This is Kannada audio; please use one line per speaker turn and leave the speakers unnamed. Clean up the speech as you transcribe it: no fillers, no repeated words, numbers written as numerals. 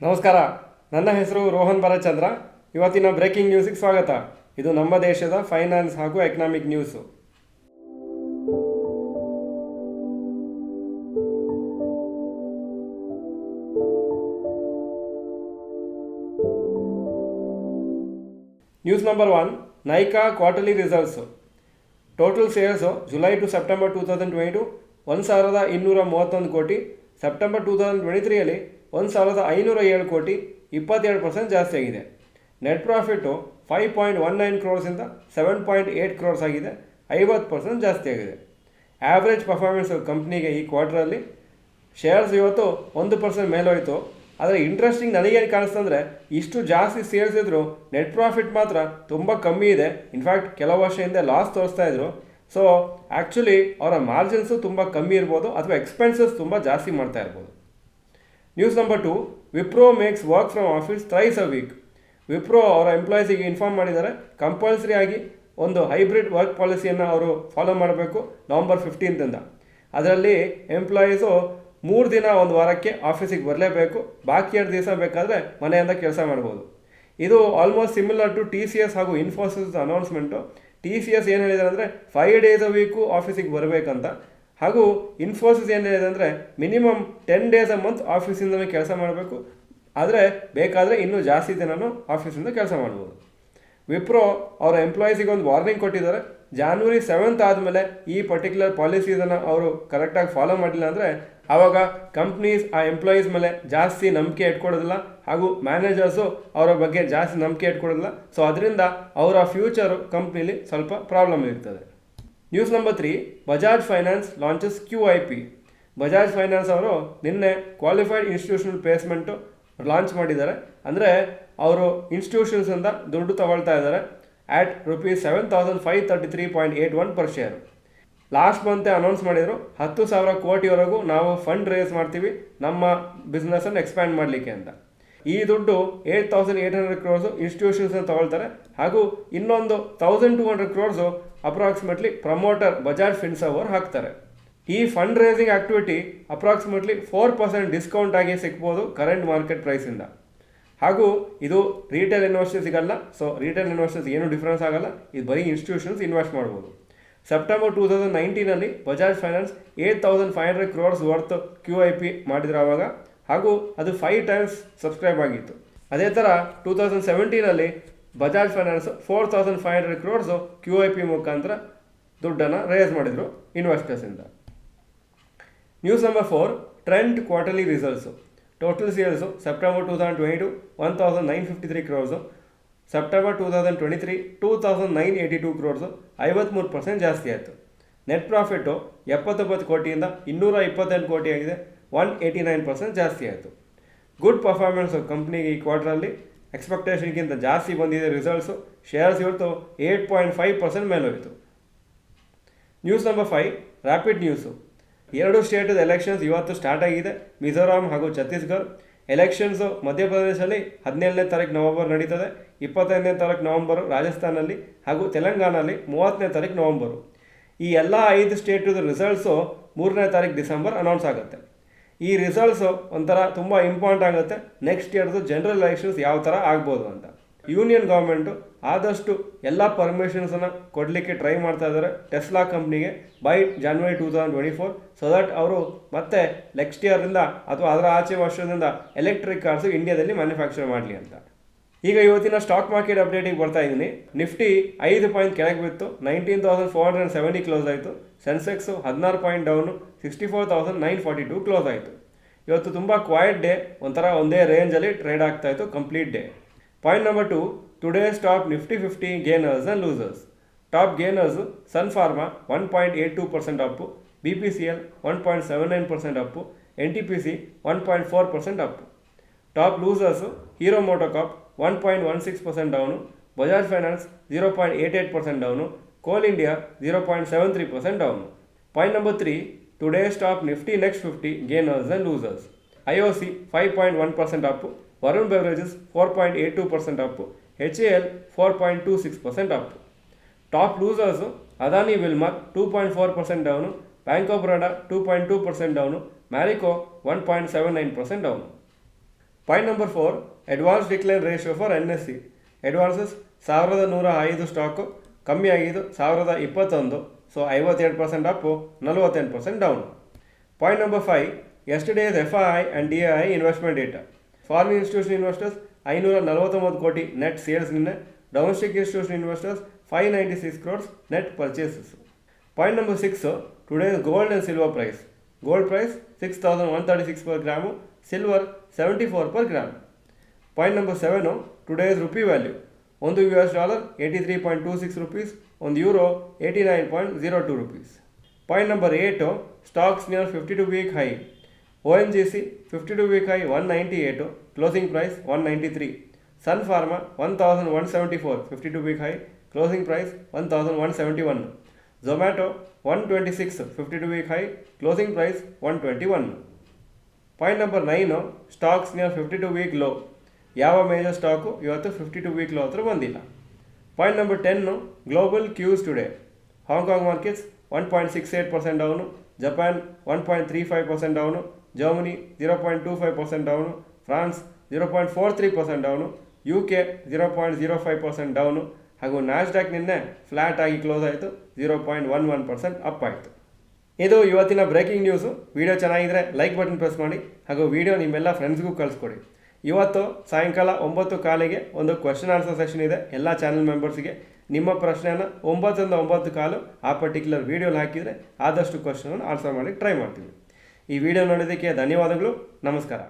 ನಮಸ್ಕಾರ. ನನ್ನ ಹೆಸರು ರೋಹನ್ ಭರಚಂದ್ರ. ಇವತ್ತಿನ ಬ್ರೇಕಿಂಗ್ ನ್ಯೂಸಿಗೆ ಸ್ವಾಗತ. ಇದು ನಮ್ಮ ದೇಶದ ಫೈನಾನ್ಸ್ ಹಾಗೂ economic news. News number 1, Nykaa quarterly results. Total sales July to September 2022 1231 ಕೋಟಿ. ಸೆಪ್ಟೆಂಬರ್ 2023ಯಲ್ಲಿ 1507 ಕೋಟಿ, 22% ಜಾಸ್ತಿ ಆಗಿದೆ. ನೆಟ್ ಪ್ರಾಫಿಟ್ಟು 5.19 ಕ್ರೋರ್ಸಿಂದ 7.8 ಕ್ರೋರ್ಸ್ ಆಗಿದೆ, 50% ಜಾಸ್ತಿ ಆಗಿದೆ. ಆ್ಯಾವ್ರೇಜ್ ಪರ್ಫಾರ್ಮೆನ್ಸ್ ಕಂಪ್ನಿಗೆ ಈ ಕ್ವಾರ್ಟರಲ್ಲಿ ಶೇರ್ಸ್ ಇವತ್ತು 1% ಮೇಲೋಯಿತು. ಆದರೆ ಇಂಟ್ರೆಸ್ಟಿಂಗ್ ನನಗೇನು ಕಾಣಿಸ್ತಂದರೆ, ಇಷ್ಟು ಜಾಸ್ತಿ ಸೇಲ್ಸ್ ಇದ್ದರೂ ನೆಟ್ ಪ್ರಾಫಿಟ್ ಮಾತ್ರ ತುಂಬ ಕಮ್ಮಿ ಇದೆ. ಇನ್ಫ್ಯಾಕ್ಟ್ ಕೆಲವು ವರ್ಷ ಹಿಂದೆ ಲಾಸ್ ತೋರಿಸ್ತಾ ಇದ್ರು. ಸೊ ಆ್ಯಕ್ಚುಲಿ ಅವರ ಮಾರ್ಜಿನ್ಸು ತುಂಬ ಕಮ್ಮಿ ಇರ್ಬೋದು, ಅಥವಾ ಎಕ್ಸ್ಪೆನ್ಸಸ್ ತುಂಬ ಜಾಸ್ತಿ ಮಾಡ್ತಾ ಇರ್ಬೋದು. News number 2, Wipro makes work from office thrice a week. Wipro ಅವರ ಎಂಪ್ಲಾಯೀಸಿಗೆ ಇನ್ಫಾರ್ಮ್ ಮಾಡಿದ್ದಾರೆ, ಕಂಪಲ್ಸರಿ ಆಗಿ ಒಂದು ಹೈಬ್ರಿಡ್ ವರ್ಕ್ ಪಾಲಿಸಿಯನ್ನು ಅವರು ಫಾಲೋ ಮಾಡಬೇಕು ನವಂಬರ್ 15ರಿಂದ. ಅದರಲ್ಲಿ ಎಂಪ್ಲಾಯೀಸು 3 ದಿನ ಒಂದು ವಾರಕ್ಕೆ ಆಫೀಸಿಗೆ ಬರಲೇಬೇಕು, ಬಾಕಿ 2 ದಿವಸ ಬೇಕಾದರೆ ಮನೆಯಿಂದ ಕೆಲಸ ಮಾಡ್ಬೋದು. ಇದು ಆಲ್ಮೋಸ್ಟ್ ಸಿಮಿಲರ್ ಟು TCS ಹಾಗೂ ಇನ್ಫೋಸಿಸ್ ಅನೌನ್ಸ್ಮೆಂಟು. TCS ಏನು ಹೇಳಿದ್ದಾರೆ ಅಂದರೆ 5 ಡೇಸ್ ಅ ವೀಕು ಆಫೀಸಿಗೆ ಬರಬೇಕಂತ. ಹಾಗೂ ಇನ್ಫೋಸಿಸ್ ಏನು ಹೇಳಿದೆ ಅಂದರೆ ಮಿನಿಮಮ್ 10 ಡೇಸ್ ಅ ಮಂತ್ ಆಫೀಸಿಂದಲೇ ಕೆಲಸ ಮಾಡಬೇಕು, ಆದರೆ ಬೇಕಾದರೆ ಇನ್ನೂ ಜಾಸ್ತಿ ದಿನನೂ ಆಫೀಸಿಂದ ಕೆಲಸ ಮಾಡ್ಬೋದು. ವಿಪ್ರೋ ಅವರ ಎಂಪ್ಲಾಯೀಸಿಗೆ ಒಂದು ವಾರ್ನಿಂಗ್ ಕೊಟ್ಟಿದ್ದಾರೆ. January 7th ಆದಮೇಲೆ ಈ ಪರ್ಟಿಕ್ಯುಲರ್ ಪಾಲಿಸೀಸನ್ನು ಅವರು ಕರೆಕ್ಟಾಗಿ ಫಾಲೋ ಮಾಡಿಲ್ಲ ಅಂದರೆ ಆವಾಗ ಕಂಪ್ನೀಸ್ ಆ ಎಂಪ್ಲಾಯೀಸ್ ಮೇಲೆ ಜಾಸ್ತಿ ನಂಬಿಕೆ ಇಟ್ಕೊಡೋದಿಲ್ಲ, ಹಾಗೂ ಮ್ಯಾನೇಜರ್ಸು ಅವರ ಬಗ್ಗೆ ಜಾಸ್ತಿ ನಂಬಿಕೆ ಇಟ್ಕೊಡೋದಿಲ್ಲ. ಸೊ ಅದರಿಂದ ಅವರ ಫ್ಯೂಚರು ಕಂಪ್ನೀಲಿ ಸ್ವಲ್ಪ ಪ್ರಾಬ್ಲಮ್ ಇರ್ತದೆ. News number 3, Bajaj finance launches QIP. Bajaj finance ಅವರು ನಿನ್ನೆ ಕ್ವಾಲಿಫೈಡ್ ಇನ್ಸ್ಟಿಟ್ಯೂಷನಲ್ ಪ್ಲೇಸ್ಮೆಂಟು ಲಾಂಚ್ ಮಾಡಿದ್ದಾರೆ. ಅಂದರೆ ಅವರು ಇನ್ಸ್ಟಿಟ್ಯೂಷನ್ಸಿಂದ ದುಡ್ಡು ತಗೊಳ್ತಾ ಇದ್ದಾರೆ ಆ್ಯಟ್ ₹7,533.81 ಪರ್ ಶೇರ್. ಲಾಸ್ಟ್ ಮಂತೆ ಅನೌನ್ಸ್ ಮಾಡಿದರು 10,000 ಕೋಟಿವರೆಗೂ ನಾವು ಫಂಡ್ ರೇಸ್ ಮಾಡ್ತೀವಿ ನಮ್ಮ ಬಿಸ್ನೆಸ್ಸನ್ನು ಎಕ್ಸ್ಪ್ಯಾಂಡ್ ಮಾಡಲಿಕ್ಕೆ ಅಂತ. ಈ ದುಡ್ಡು 8,800 ಕ್ರೋರ್ಸು ಇನ್ಸ್ಟಿಟ್ಯೂಷನ್ಸನ್ನು ತಗೊಳ್ತಾರೆ, ಹಾಗೂ ಇನ್ನೊಂದು 1,200 crores approximately promoter Bajaj Finserv ಅವರು ಹಾಕ್ತಾರೆ. ಈ fund raising activity approximately 4% discount ಆಗಿ ಸಿಗ್ಬೋದು ಕರೆಂಟ್ ಮಾರ್ಕೆಟ್ ಪ್ರೈಸಿಂದ. ಹಾಗೂ ಇದು ರಿಟೇಲ್ ಇನ್ವೆಸ್ಟರ್ಸ್ ಸಿಗಲ್ಲ. ಸೊ ರಿಟೇಲ್ ಇನ್ವೆಸ್ಟರ್ಸ್ ಏನು ಡಿಫ್ರೆನ್ಸ್ ಆಗಲ್ಲ, ಇದು ಬರೀ ಇನ್ಸ್ಟಿಟ್ಯೂಷನ್ಸ್ ಇನ್ವೆಸ್ಟ್ ಮಾಡ್ಬೋದು. ಸೆಪ್ಟೆಂಬರ್ 2019ನಲ್ಲಿ Bajaj Finance 8,500 crores worth QIP ಮಾಡಿದ್ರು ಆವಾಗ, ಹಾಗೂ ಅದು 5 ಟೈಮ್ಸ್ ಸಬ್ಸ್ಕ್ರೈಬ್ ಆಗಿತ್ತು. ಅದೇ ಥರ 2017ನಲ್ಲಿ ಬಜಾಜ್ ಫೈನಾನ್ಸ್ 4,500 ಕ್ರೋರ್ಸು QIP ಮುಖಾಂತರ ದುಡ್ಡನ್ನು ರೇಸ್ ಮಾಡಿದರು ಇನ್ವೆಸ್ಟರ್ಸಿಂದ. News number 4, Trent quarterly results. Total sales September 2022 1,953 crores, September 2023 2,982 crores, 53% ಜಾಸ್ತಿ ಆಯಿತು. ನೆಟ್ ಪ್ರಾಫಿಟ್ಟು 79 ಕೋಟಿಯಿಂದ 228 ಕೋಟಿ ಆಗಿದೆ, 189% ಜಾಸ್ತಿ ಆಯಿತು. ಗುಡ್ ಪರ್ಫಾರ್ಮೆನ್ಸು ಕಂಪ್ನಿಗೆ ಈ ಕ್ವಾರ್ಟರಲ್ಲಿ ಎಕ್ಸ್ಪೆಕ್ಟೇಷನ್ಗಿಂತ ಜಾಸ್ತಿ ಬಂದಿದೆ ರಿಸಲ್ಟ್ಸು. ಶೇರ್ಸ್ ಇವತ್ತು 8.5% ಮೇಲೋಯಿತು. News number 5, rapid news. 2 ಸ್ಟೇಟದ ಎಲೆಕ್ಷನ್ಸ್ ಇವತ್ತು ಸ್ಟಾರ್ಟ್ ಆಗಿದೆ, ಮಿಜೋರಾಂ ಹಾಗೂ ಛತ್ತೀಸ್ಗಢ. ಎಲೆಕ್ಷನ್ಸು ಮಧ್ಯಪ್ರದೇಶಲ್ಲಿ 17ನೇ ತಾರೀಕು ನವಂಬರ್ ನಡೀತದೆ, 25ನೇ ತಾರೀಕು ನವಂಬರು ರಾಜಸ್ಥಾನಲ್ಲಿ, ಹಾಗೂ ತೆಲಂಗಾಣಲ್ಲಿ 30ನೇ ತಾರೀಕು ನವಂಬರು. ಈ ಎಲ್ಲ 5 ಸ್ಟೇಟದ ರಿಸಲ್ಟ್ಸು 3ನೇ ತಾರೀಕು ಡಿಸೆಂಬರ್ ಅನೌನ್ಸ್ ಆಗುತ್ತೆ. ಈ ರಿಸಲ್ಟ್ಸು ಒಂಥರ ತುಂಬ ಇಂಪಾರ್ಟೆಂಟ್ ಆಗುತ್ತೆ ನೆಕ್ಸ್ಟ್ ಇಯರ್ದು ಜನರಲ್ ಎಲೆಕ್ಷನ್ಸ್ ಯಾವ ಥರ ಆಗ್ಬೋದು ಅಂತ. ಯೂನಿಯನ್ ಗೌರ್ಮೆಂಟು ಆದಷ್ಟು ಎಲ್ಲ ಪರ್ಮಿಷನ್ಸನ್ನು ಕೊಡಲಿಕ್ಕೆ ಟ್ರೈ ಮಾಡ್ತಾ ಇದ್ದಾರೆ ಟೆಸ್ಲಾ ಕಂಪ್ನಿಗೆ ಬೈ January 2024, ಸೊ ದಟ್ ಅವರು ಮತ್ತೆ ನೆಕ್ಸ್ಟ್ ಇಯರಿಂದ ಅಥವಾ ಅದರ ಆಚೆ ವರ್ಷದಿಂದ ಎಲೆಕ್ಟ್ರಿಕ್ ಕಾರ್ಸು ಇಂಡಿಯಾದಲ್ಲಿ ಮ್ಯಾನುಫ್ಯಾಕ್ಚರ್ ಮಾಡಲಿ ಅಂತ. ಈಗ ಇವತ್ತಿನ ಸ್ಟಾಕ್ ಮಾರ್ಕೆಟ್ ಅಪ್ಡೇಟಿಗೆ ಬರ್ತಾ ಇದ್ದೀನಿ. ನಿಫ್ಟಿ 5 ಪಾಯಿಂಟ್ ಕೆಳಗೆ ಬಿತ್ತು, 19,470 ಕ್ಲೋಸ್ ಆಯಿತು. ಸೆನ್ಸೆಕ್ಸು 16 ಪಾಯಿಂಟ್ ಡೌನು, 64,942 ಕ್ಲೋಸ್ ಆಯಿತು. ಇವತ್ತು ತುಂಬ ಕ್ವೈಟ್ ಡೇ, ಒಂಥರ ಒಂದೇ ರೇಂಜಲ್ಲಿ ಟ್ರೇಡ್ ಆಗ್ತಾಯಿತ್ತು complete day. Point number 2, today's top Nifty 50 gainers and losers. Top gainers Sun Pharma 1.82% up, BPCL 1.79% up, NTPC 1.4% up. Top losers Hero MotoCorp 1.16% down, Bajaj Finance 0.88% down, Coal India 0.73% down. Point number 3, today's top Nifty next 50 gainers and losers. IOC 5.1% up, Varun Beverages 4.82% up, HAL 4.26% up. Top losers Adani Wilmar 2.4% down, bank of Baroda 2.2% down, Marico 1.79% down. Point number 4, advance decline ratio for NSE. Advances 1105 stock, ಕಮ್ಮಿ ಆಗಿದ್ದು 1021, so 57% up, 48% down. Point number 5, yesterday's FII and DII investment data. Foreign institution investors 549 ಕೋಟಿ ನೆಟ್ ಸೇಲ್ಸ್ ನಿನ್ನೆ, domestic institution investors 596 crores net purchases. Point number 6, today's gold and silver price. Gold price 6136 per gram, silver 74 per gram. Point number 7, today's rupee value. ಒಂದು US ಡಾಲರ್ 83.26 rupees, ಒಂದು euro 89.02 rupees. Point number 8, stocks near 52-week high. ONGC 52-week high 198, closing price 193. Sun Pharma 1174, 52-week high, closing price 1171. Zomato 126, 52-week high, closing price 121. Point number 9, stocks near 52-week low. ಯಾವ ಮೇಜರ್ ಸ್ಟಾಕು ಇವತ್ತು 52-week low ಹತ್ರ ಬಂದಿಲ್ಲ. Point number 10, global cues today. Hong Kong markets 1.68% down, Japan 1.35% down, Germany 0.25% down, France 0.43% down, UK 0.05% down, ಹಾಗೂ ನ್ಯಾಸ್ಡ್ಯಾಕ್ ನಿನ್ನೆ ಫ್ಲ್ಯಾಟ್ ಆಗಿ ಕ್ಲೋಸ್ ಆಯಿತು, 0.11% ಅಪ್ ಆಯಿತು. ಇದು ಇವತ್ತಿನ ಬ್ರೇಕಿಂಗ್ ನ್ಯೂಸು. ವಿಡಿಯೋ ಚೆನ್ನಾಗಿದ್ದರೆ ಲೈಕ್ ಬಟನ್ ಪ್ರೆಸ್ ಮಾಡಿ, ಹಾಗೂ ವಿಡಿಯೋ ನಿಮ್ಮೆಲ್ಲ ಫ್ರೆಂಡ್ಸ್ಗೂ ಕಳಿಸ್ಕೊಡಿ. ಇವತ್ತು ಸಾಯಂಕಾಲ 9:15 ಒಂದು ಕ್ವೆಶ್ಚನ್ ಆನ್ಸರ್ ಸೆಷನ್ ಇದೆ ಎಲ್ಲ ಚಾನಲ್ ಮೆಂಬರ್ಸ್ಗೆ. ನಿಮ್ಮ ಪ್ರಶ್ನೆಯನ್ನು 9 ರಿಂದ 9:15 ಆ ಪರ್ಟಿಕ್ಯುಲರ್ ವೀಡಿಯೋಲಿ ಹಾಕಿದರೆ ಆದಷ್ಟು ಕ್ವೆಶ್ಚನನ್ನು ಆನ್ಸರ್ ಮಾಡಿ ಟ್ರೈ ಮಾಡ್ತೀವಿ. ಈ ವಿಡಿಯೋ ನೋಡೋದಕ್ಕೆ ಧನ್ಯವಾದಗಳು. ನಮಸ್ಕಾರ.